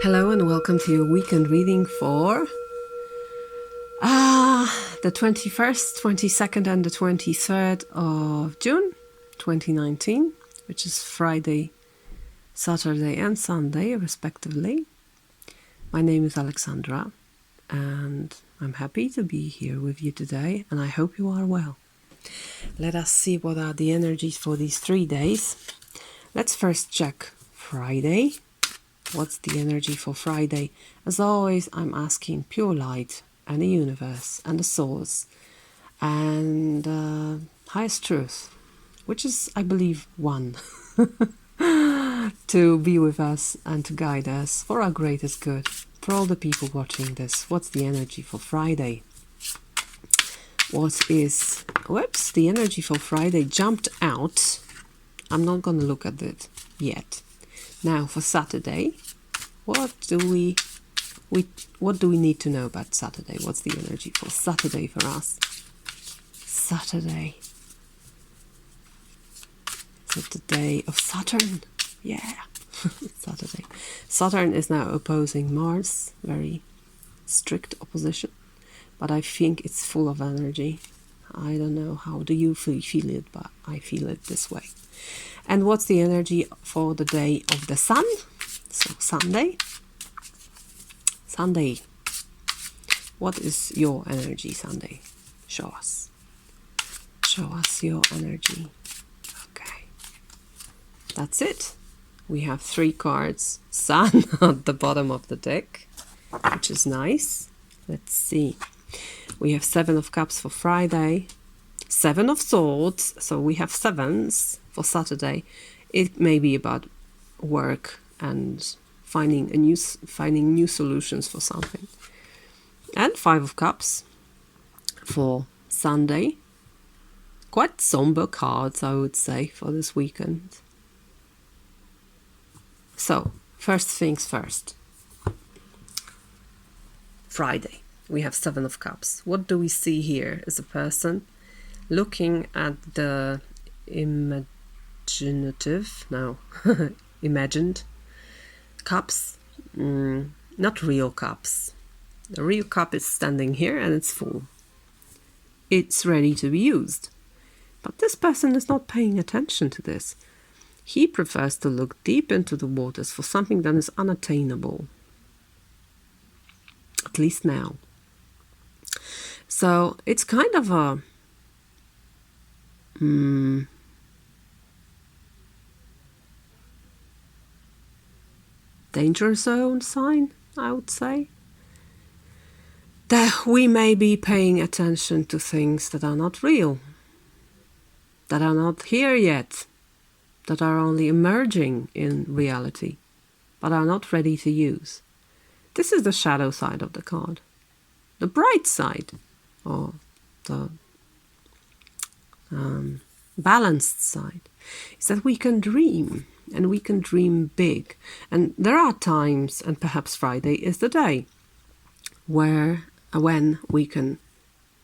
Hello and welcome to your weekend reading for the 21st, 22nd and the 23rd of June 2019, which is Friday, Saturday and Sunday respectively. My name is Alexandra and I'm happy to be here with you today and I hope you are well. Let us see what are the energies for these 3 days. Let's first check Friday. What's the energy for Friday? As always, I'm asking pure light and the universe and the source and highest truth, which is, I believe, one, to be with us and to guide us for our greatest good. For all the people watching this, what's the energy for Friday? The energy for Friday jumped out. I'm not going to look at it yet. Now for Saturday, what do we need to know about Saturday? What's the energy for Saturday for us? Saturday. Is it the day of Saturn? Yeah, Saturday. Saturn is now opposing Mars, very strict opposition, but I think it's full of energy. I don't know, how do you feel it, but I feel it this way. And what's the energy for the day of the sun? So Sunday. Sunday. What is your energy Sunday? Show us. Show us your energy. Okay. That's it. We have 3 cards. Sun at the bottom of the deck, which is nice. Let's see. We have 7 of Cups for Friday. 7 of Swords. So we have 7s. For Saturday, it may be about work and finding new solutions for something. And 5 of Cups for Sunday. Quite somber cards, I would say, for this weekend. So, first things first. Friday, we have 7 of Cups. What do we see here as a person looking at the imagined cups, not real cups. The real cup is standing here and it's full. It's ready to be used. But this person is not paying attention to this. He prefers to look deep into the waters for something that is unattainable. At least now. So it's kind of a danger zone sign, I would say. That we may be paying attention to things that are not real, that are not here yet, that are only emerging in reality, but are not ready to use. This is the shadow side of the card. The bright side, or the balanced side, is that we can dream. And we can dream big. And there are times, and perhaps Friday is the day, when we can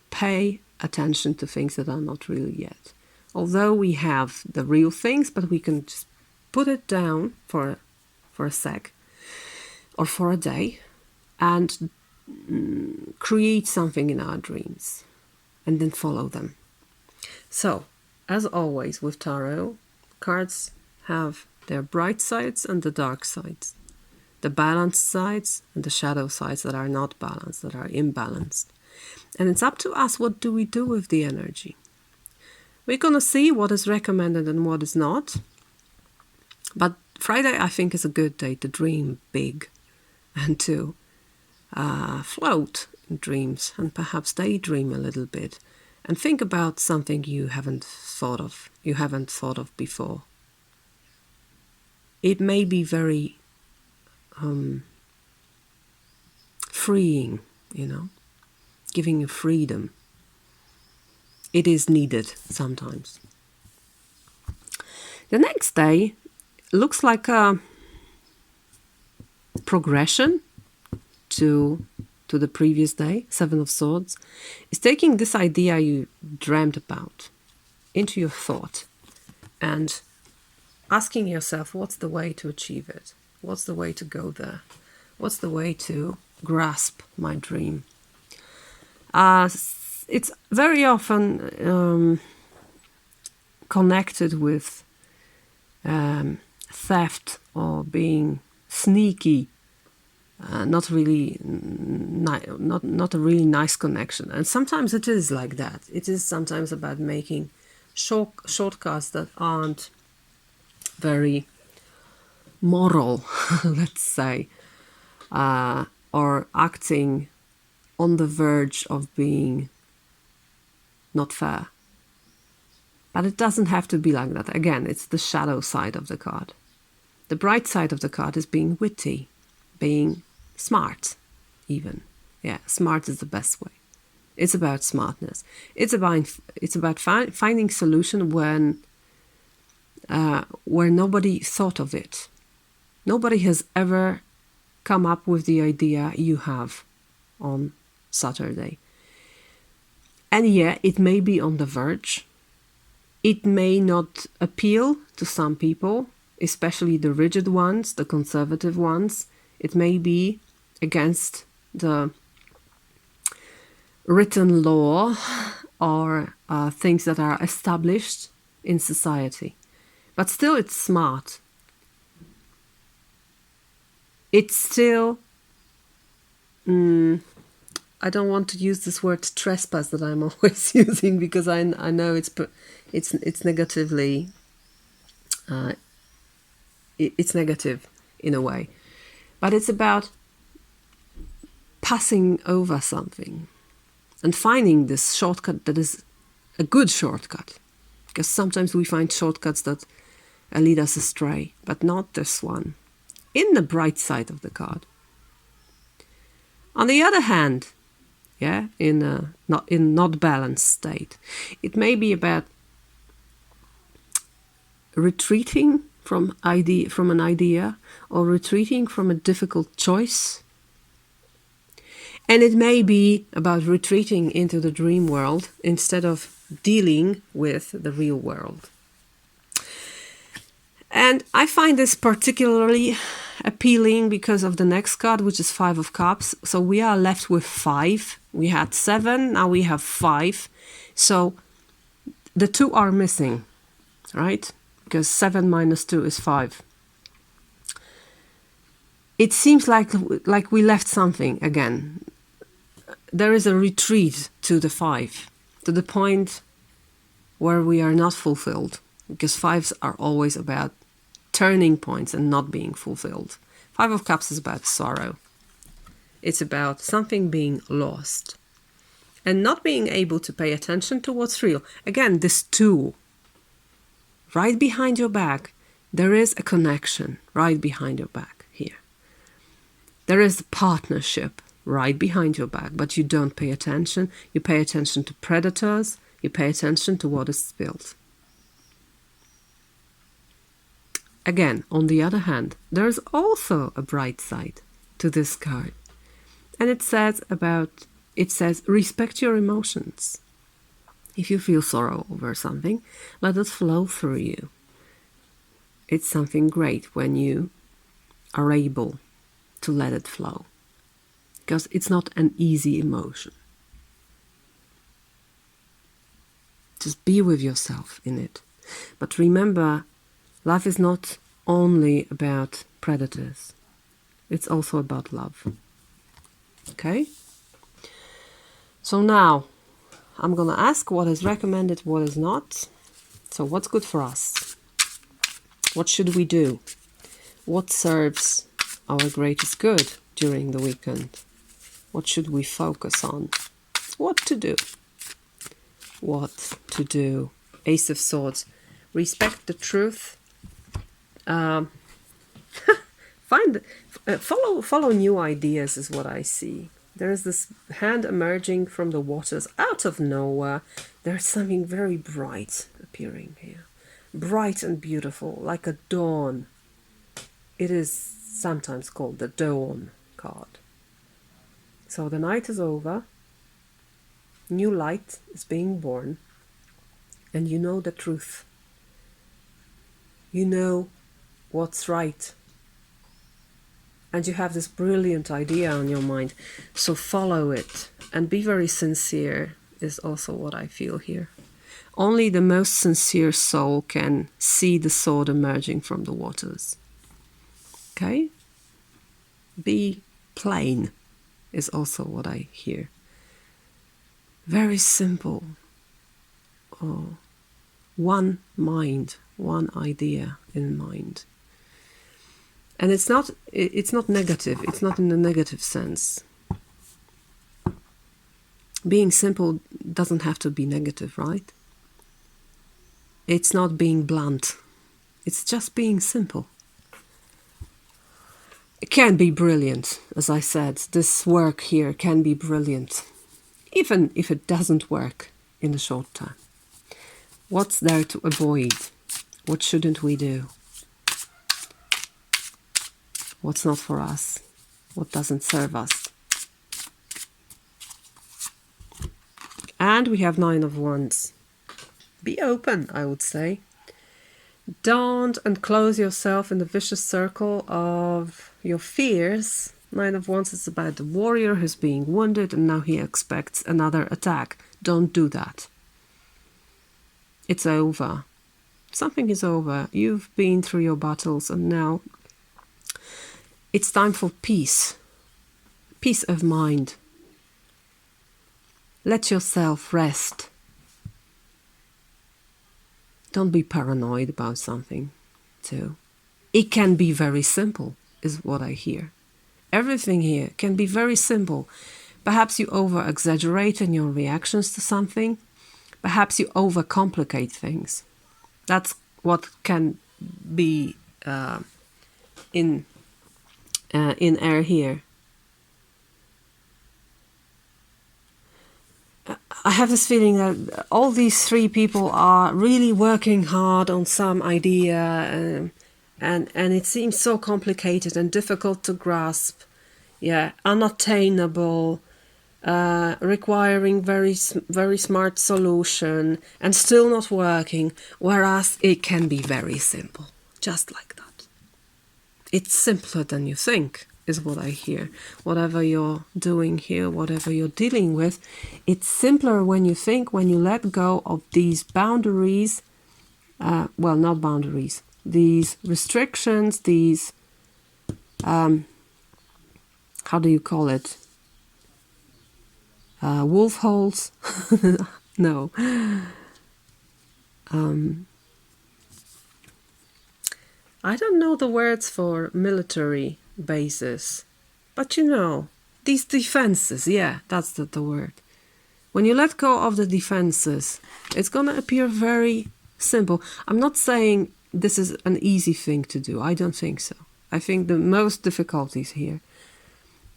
pay attention to things that are not real yet. Although we have the real things, but we can just put it down for a sec or for a day and create something in our dreams and then follow them. So, as always with tarot, cards have their bright sides and the dark sides, the balanced sides and the shadow sides that are not balanced, that are imbalanced. And it's up to us, what do we do with the energy? We're going to see what is recommended and what is not. But Friday, I think, is a good day to dream big and to float in dreams and perhaps daydream a little bit and think about something you haven't thought of before. It may be very freeing, giving you freedom. It is needed sometimes. The next day looks like a progression to the previous day. 7 of Swords is taking this idea you dreamt about into your thought and asking yourself, what's the way to achieve it? What's the way to go there? What's the way to grasp my dream? It's very often connected with theft or being sneaky. Not really, not a really nice connection. And sometimes it is like that. It is sometimes about making shortcuts that aren't very moral, let's say, or acting on the verge of being not fair. But it doesn't have to be like that. Again, it's the shadow side of the card. The bright side of the card is being witty, being smart, even. Yeah, smart is the best way. It's about smartness. It's about finding solution when where nobody thought of it. Nobody has ever come up with the idea you have on Saturday. And yeah, it may be on the verge. It may not appeal to some people, especially the rigid ones, the conservative ones. It may be against the written law or things that are established in society. But still, it's smart. It's still, I don't want to use this word trespass that I'm always using, because I know it's negatively, it's negative in a way. But it's about passing over something and finding this shortcut that is a good shortcut. Because sometimes we find shortcuts that lead us astray, but not this one. In the bright side of the card. On the other hand, yeah, in a not balanced state, it may be about retreating from an idea, or retreating from a difficult choice. And it may be about retreating into the dream world instead of dealing with the real world. And I find this particularly appealing because of the next card, which is 5 of Cups. So we are left with 5. We had 7, now we have 5. So the 2 are missing, right? Because 7 minus 2 is 5. It seems like we left something again. There is a retreat to the 5, to the point where we are not fulfilled. Because 5s are always about turning points and not being fulfilled. 5 of Cups is about sorrow. It's about something being lost and not being able to pay attention to what's real. Again, this 2, right behind your back, there is a connection right behind your back here. There is a partnership right behind your back, but you don't pay attention. You pay attention to predators. You pay attention to what is spilled. Again, on the other hand, there's also a bright side to this card. And it says, respect your emotions. If you feel sorrow over something, let it flow through you. It's something great when you are able to let it flow, because it's not an easy emotion. Just be with yourself in it. But remember, life is not only about predators. It's also about love. Okay? So now, I'm going to ask what is recommended, what is not. So what's good for us? What should we do? What serves our greatest good during the weekend? What should we focus on? What to do? What to do? Ace of Swords. Respect the truth. Follow new ideas is what I see. There is this hand emerging from the waters out of nowhere. There's something very bright appearing here. Bright and beautiful, like a dawn. It is sometimes called the dawn card. So the night is over. New light is being born. And you know the truth. You know what's right. and you have this brilliant idea on your mind. So follow it and be very sincere is also what I feel here. Only the most sincere soul can see the sword emerging from the waters. Okay? Be plain is also what I hear. Very simple. Oh, one mind, one idea in mind. And it's not negative. It's not in a negative sense. Being simple doesn't have to be negative, right? It's not being blunt. It's just being simple. It can be brilliant, as I said. This work here can be brilliant, even if it doesn't work in the short term. What's there to avoid? What shouldn't we do? What's not for us? What doesn't serve us? And we have 9 of Wands. Be open, I would say. Don't enclose yourself in the vicious circle of your fears. 9 of Wands is about the warrior who's being wounded and now he expects another attack. Don't do that. It's over. Something is over. You've been through your battles and now it's time for peace. Peace of mind. Let yourself rest. Don't be paranoid about something, too. It can be very simple, is what I hear. Everything here can be very simple. Perhaps you over-exaggerate in your reactions to something. Perhaps you overcomplicate things. That's what can be in air here. I have this feeling that all these 3 people are really working hard on some idea and it seems so complicated and difficult to grasp. Yeah, unattainable, requiring very smart solution and still not working, whereas it can be very simple, just like that. It's simpler than you think, is what I hear. Whatever you're doing here, whatever you're dealing with, it's simpler when you think, when you let go of these boundaries, well, not boundaries, these restrictions, these, how do you call it? Wolf holes? No. I don't know the words for military bases, but you know, these defenses, yeah, that's the word. When you let go of the defenses, it's gonna appear very simple. I'm not saying this is an easy thing to do. I don't think so. I think the most difficulties here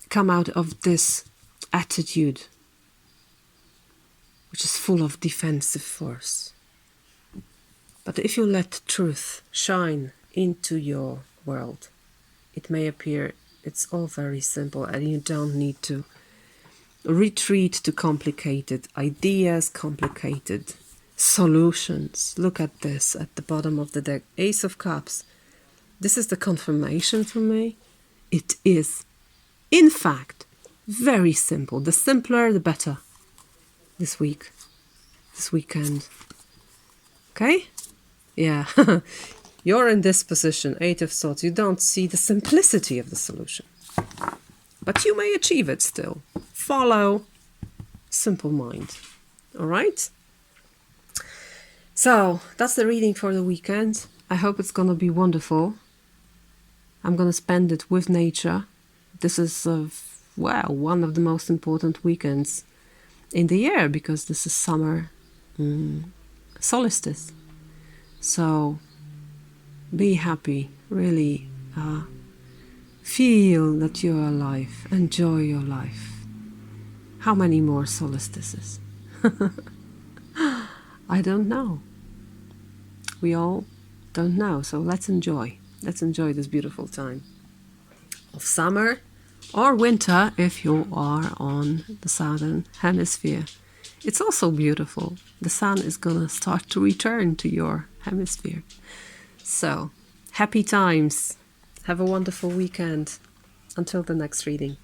come out of this attitude, which is full of defensive force. But if you let truth shine into your world, it may appear it's all very simple and you don't need to retreat to complicated ideas, complicated solutions. Look at this at the bottom of the deck. Ace of Cups. This is the confirmation for me. It is, in fact, very simple. The simpler, the better this week, this weekend. Okay? Yeah. You're in this position, 8 of Swords. You don't see the simplicity of the solution. But you may achieve it still. Follow simple mind. All right? So, that's the reading for the weekend. I hope it's going to be wonderful. I'm going to spend it with nature. This is, well, one of the most important weekends in the year because this is summer solstice. So, be happy, really feel that you're alive, enjoy your life. How many more solstices? I don't know. We all don't know, so let's enjoy. Let's enjoy this beautiful time of summer or winter if you are on the southern hemisphere. It's also beautiful. The sun is gonna start to return to your hemisphere. So, happy times. Have a wonderful weekend. Until the next reading.